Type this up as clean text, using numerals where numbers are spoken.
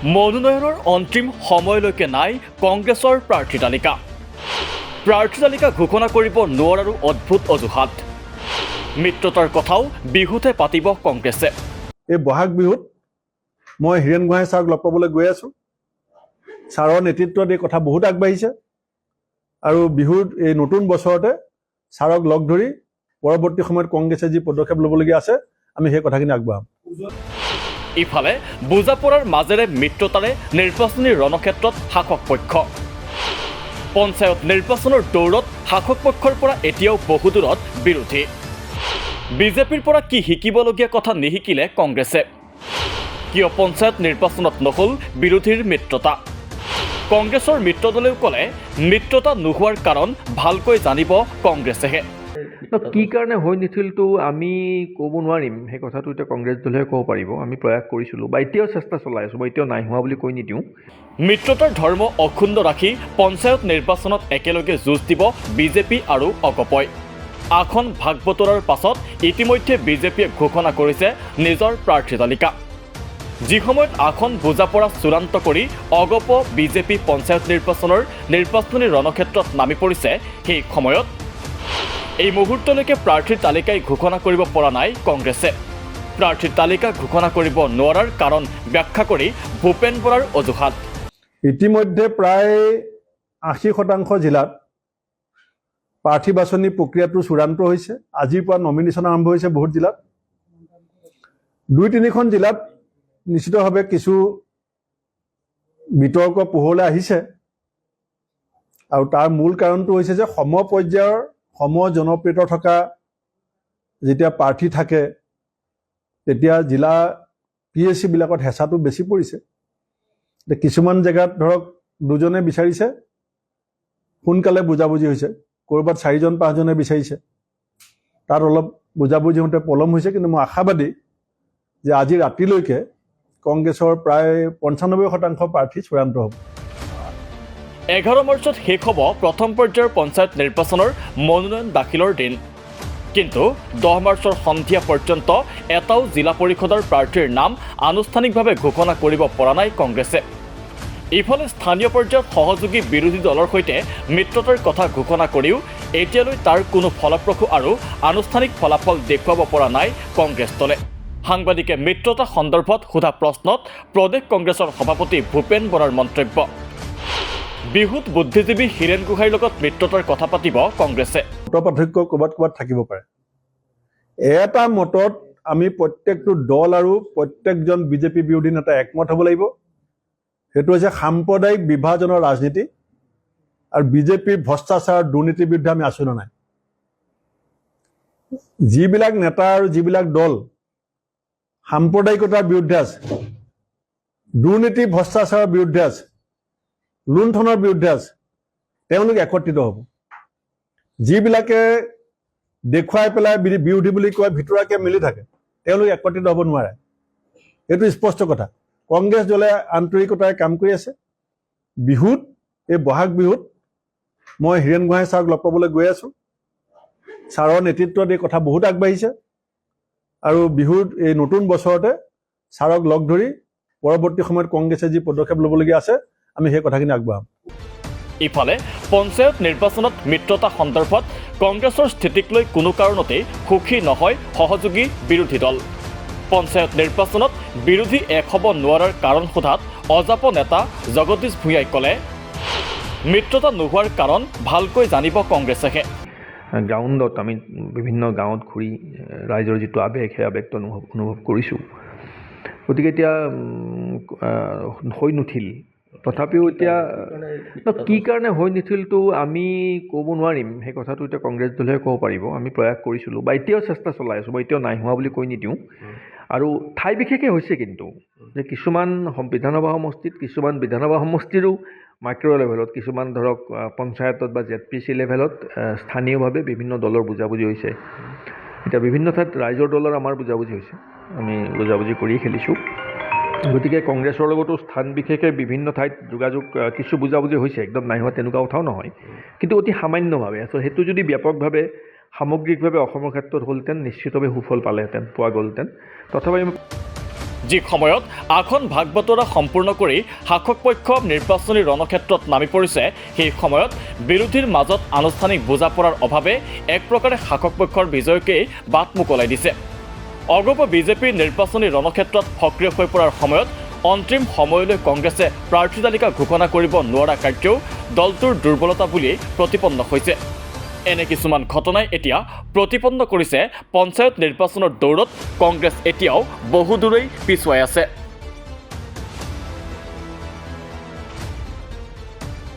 মনোনয়নৰ অন্তিম সময়লৈকে নাই কংগ্ৰেছৰ প্ৰাৰ্থী তালিকা। প্ৰাৰ্থী তালিকা ঘোষণা কৰিব নোৱাৰাৰো অদ্ভুত অজুহাত। মিত্ৰতাৰ কথাও বিহুতে পাতিব কংগ্ৰেছে। এই বহাগ বিহুত মই হীৰেণ গোহাঁই ছাৰক লগ পাবলৈ গৈ আছোঁ। ছাৰৰ নেতৃত্বত এই কথা বহুত আগবাঢ়িছে আৰু বিহুত এই নতুন বছৰতে ছাৰক লগ ধৰি পৰৱৰ্তী সময়ত কংগ্ৰেছে যি পদক্ষেপ ল'বলগীয়া আছে আমি সেই কথাখিনি আগবঢ়াম। ইফালে বুজাপৰাৰ মাজেৰে মিত্ৰতাৰে নিৰ্বাচনী ৰণক্ষেত্ৰত শাসক পক্ষ। পঞ্চায়ত নিৰ্বাচনৰ দৌৰত শাসক পক্ষৰ পৰা এতিয়াও বহু দূৰত বিৰোধী। বিজেপিৰ পৰা কি শিকিবলগীয়া কথা নিশিকিলে কংগ্ৰেছে? কিয় পঞ্চায়ত নিৰ্বাচনত নহ'ল বিৰোধীৰ মিত্ৰতা? কংগ্ৰেছৰ মিত্ৰদলেও ক'লে মিত্ৰতা নোহোৱাৰ কাৰণ ভালকৈ জানিব কংগ্ৰেছেহে। কি কাৰণে হৈ নুঠিলটো আমি ক'ব নোৱাৰিম। সেই কথাটো এতিয়া কংগ্ৰেছ দলেহে ক'ব পাৰিব। আমি প্ৰয়াস কৰিছিলোঁ বা এতিয়াও চেষ্টা চলাই আছোঁ বা এতিয়াও নাই হোৱা বুলি কৈ নিদিওঁ। মিত্ৰতাৰ ধৰ্ম অক্ষুণ্ণ ৰাখি পঞ্চায়ত নিৰ্বাচনত একেলগে যুঁজ দিব বিজেপি আৰু অগপই। আসন ভাগ বতৰাৰ পাছত ইতিমধ্যে বিজেপিয়ে ঘোষণা কৰিছে নিজৰ প্ৰাৰ্থী তালিকা। যি সময়ত আসন বুজাপৰা চূড়ান্ত কৰি অগপ বিজেপি পঞ্চায়ত নিৰ্বাচনৰ নিৰ্বাচনী ৰণক্ষেত্ৰত নামি পৰিছে, সেই সময়ত এই মুহূৰ্তলৈকে প্ৰাৰ্থীৰ তালিকাই ঘোষণা কৰিব পৰা নাই কংগ্ৰেছে। প্ৰাৰ্থীৰ তালিকা ঘোষণা কৰিব নোৱাৰাৰ কাৰণ ব্যাখ্যা কৰি ভূপেন বৰাৰ অজুহাত। ইতিমধ্যে প্ৰায় ৮০% জিলাত প্ৰাৰ্থী বাছনি প্ৰক্ৰিয়াটো চূড়ান্ত হৈছে। আজিৰ পৰা নমিনেশ্যন আৰম্ভ হৈছে বহুত জিলাত। ২-৩খন জিলাত নিশ্চিতভাৱে কিছু বিতৰ্ক পোহৰলৈ আহিছে আৰু তাৰ মূল কাৰণটো হৈছে যে সম পৰ্যায়ৰ সম জনপ্ৰিয়তা থকা যেতিয়া প্ৰাৰ্থী থাকে তেতিয়া জিলা PSC-বিলাকত হেঁচাটো বেছি পৰিছে। কিছুমান জেগাত ধৰক দুজনে বিচাৰিছে, সোনকালে বুজাবুজি হৈছে। ক'ৰবাত 4জন-5জনে বিচাৰিছে, তাত অলপ বুজাবুজি হওঁতে পলম হৈছে। কিন্তু মই আশাবাদী যে আজি ৰাতিলৈকে কংগ্ৰেছৰ প্ৰায় 95% প্ৰাৰ্থী চূড়ান্ত হ'ব। 11 মাৰ্চত শেষ হ'ব প্ৰথম পৰ্যায়ৰ পঞ্চায়ত নিৰ্বাচনৰ মনোনয়ন দাখিলৰ দিন। কিন্তু 10 মাৰ্চৰ সন্ধিয়া পৰ্যন্ত এটাও জিলা পৰিষদৰ প্ৰাৰ্থীৰ নাম আনুষ্ঠানিকভাৱে ঘোষণা কৰিব পৰা নাই কংগ্ৰেছে। ইফালে স্থানীয় পৰ্যায়ত সহযোগী বিৰোধী দলৰ সৈতে মিত্ৰতাৰ কথা ঘোষণা কৰিও এতিয়ালৈ তাৰ কোনো ফলপ্ৰসূ আৰু আনুষ্ঠানিক ফলাফল দেখুৱাব পৰা নাই কংগ্ৰেছ দলে। সাংবাদিকে মিত্ৰতা সন্দৰ্ভত সোধা প্ৰশ্নত প্ৰদেশ কংগ্ৰেছৰ সভাপতি ভূপেন বৰাৰ মন্তব্য, বিহুত বুদ্ধিজীৱী হীৰেণ গোহাঁইৰ লগত মিত্ৰতাৰ কথা পাতিব কংগ্ৰেছে। মত পাৰ্থক্য ক'ৰবাত থাকিব পাৰে। এটা মতত আমি প্ৰত্যেকটো দল আৰু প্ৰত্যেকজন বিজেপি বিৰোধী নেতা একমত হ'ব লাগিব। সেইটো হৈছে সাম্প্ৰদায়িক বিভাজনৰ ৰাজনীতি আৰু বিজেপিৰ ভ্ৰষ্টাচাৰ দুৰ্নীতিৰ বিৰুদ্ধে আমি আছোঁ নে নাই। যিবিলাক নেতা আৰু যিবিলাক দল সাম্প্ৰদায়িকতাৰ বিৰুদ্ধে আছে, দুৰ্নীতি ভ্ৰষ্টাচাৰৰ বিৰুদ্ধে আছে, লুণ্ঠনৰ বিৰুদ্ধে আছে, তেওঁলোক একত্ৰিত হ'ব। যিবিলাকে দেখুৱাই পেলাই বিৰোধী বুলি কয় ভিতৰুৱাকৈ মিলি থাকে, তেওঁলোক একত্ৰিত হ'ব নোৱাৰে। এইটো স্পষ্ট কথা। কংগ্ৰেছ দলে আন্তৰিকতাৰে কাম কৰি আছে। বিহুত এই বহাগ বিহুত মই হীৰেণ গোহাঁই ছাৰক লগ পাবলৈ গৈ আছোঁ। ছাৰৰ নেতৃত্বত এই কথা বহুত আগবাঢ়িছে আৰু বিহুত এই নতুন বছৰতে ছাৰক লগ ধৰি পৰৱৰ্তী সময়ত কংগ্ৰেছে যি পদক্ষেপ ল'বলগীয়া আছে আমি সেই কথাখিনি আগবঢ়াম। ইফালে পঞ্চায়ত নিৰ্বাচনত মিত্ৰতা সন্দৰ্ভত কংগ্ৰেছৰ স্থিতিক লৈ কোনো কাৰণতেই সুখী নহয় সহযোগী বিৰোধী দল। পঞ্চায়ত নিৰ্বাচনত বিৰোধী এক হ'ব নোৱাৰাৰ কাৰণ সোধাত অজাপ নেতা জগদীশ ভূঞাই ক'লে মিত্ৰতা নোহোৱাৰ কাৰণ ভালকৈ জানিব কংগ্ৰেছেহে। গ্ৰাউণ্ডত আমি বিভিন্ন গাঁৱত ঘূৰি ৰাইজৰ যিটো আৱেগ সেই আৱেগটো অনুভৱ কৰিছোঁ। গতিকে এতিয়া হৈ নুঠিল। তথাপিও এতিয়া কি কাৰণে হৈ নুঠিলটো আমি ক'ব নোৱাৰিম। সেই কথাটো এতিয়া কংগ্ৰেছ দলেহে ক'ব পাৰিব। আমি প্ৰয়াস কৰিছিলোঁ বা এতিয়াও চেষ্টা চলাই আছোঁ বা এতিয়াও নাই হোৱা বুলি কৈ নিদিওঁ। আৰু ঠাই বিশেষে হৈছে কিন্তু যে কিছুমান বিধানসভা সমষ্টিত, কিছুমান বিধানসভা সমষ্টিৰো মাইক্ৰ' লেভেলত, কিছুমান ধৰক পঞ্চায়তত বা ZPC লেভেলত স্থানীয়ভাৱে বিভিন্ন দলৰ বুজাবুজি হৈছে। এতিয়া বিভিন্ন ঠাইত ৰাইজৰ দলৰ আমাৰ বুজাবুজি হৈছে, আমি বুজাবুজি কৰিয়ে খেলিছোঁ। গতিকে কংগ্ৰেছৰ লগতো স্থান বিশেষে বিভিন্ন ঠাইত যোগাযোগ কিছু বুজাবুজি হৈছে, একদম নাই হোৱা তেনেকুৱা কথাও নহয়, কিন্তু অতি সামান্যভাৱে। সেইটো যদি ব্যাপকভাৱে সামগ্ৰিকভাৱে অসমৰ ক্ষেত্ৰত হ'লহেঁতেন নিশ্চিতভাৱে সুফল পালেহেঁতেন, পোৱা গ'লহেঁতেন। তথাপি যি সময়ত আসন ভাগ বতৰা সম্পূৰ্ণ কৰি শাসক পক্ষ নিৰ্বাচনী ৰণক্ষেত্ৰত নামি পৰিছে, সেই সময়ত বিৰোধীৰ মাজত আনুষ্ঠানিক বুজাপৰাৰ অভাৱে এক প্ৰকাৰে শাসক পক্ষৰ বিজয়কেই বাট মোকলাই দিছে। অগপ বিজেপিৰ নিৰ্বাচনী ৰণক্ষেত্ৰত সক্ৰিয় হৈ পৰাৰ সময়ত অন্তিম সময়লৈ কংগ্ৰেছে প্ৰাৰ্থী তালিকা ঘোষণা কৰিব নোৱাৰা কাৰ্যও দলটোৰ দুৰ্বলতা বুলি প্ৰতিপন্ন হৈছে। এনে কিছুমান ঘটনাই এতিয়া প্ৰতিপন্ন কৰিছে পঞ্চায়ত নিৰ্বাচনৰ দৌৰত কংগ্ৰেছ এতিয়াও বহুদূৰেই পিছুৱাই আছে।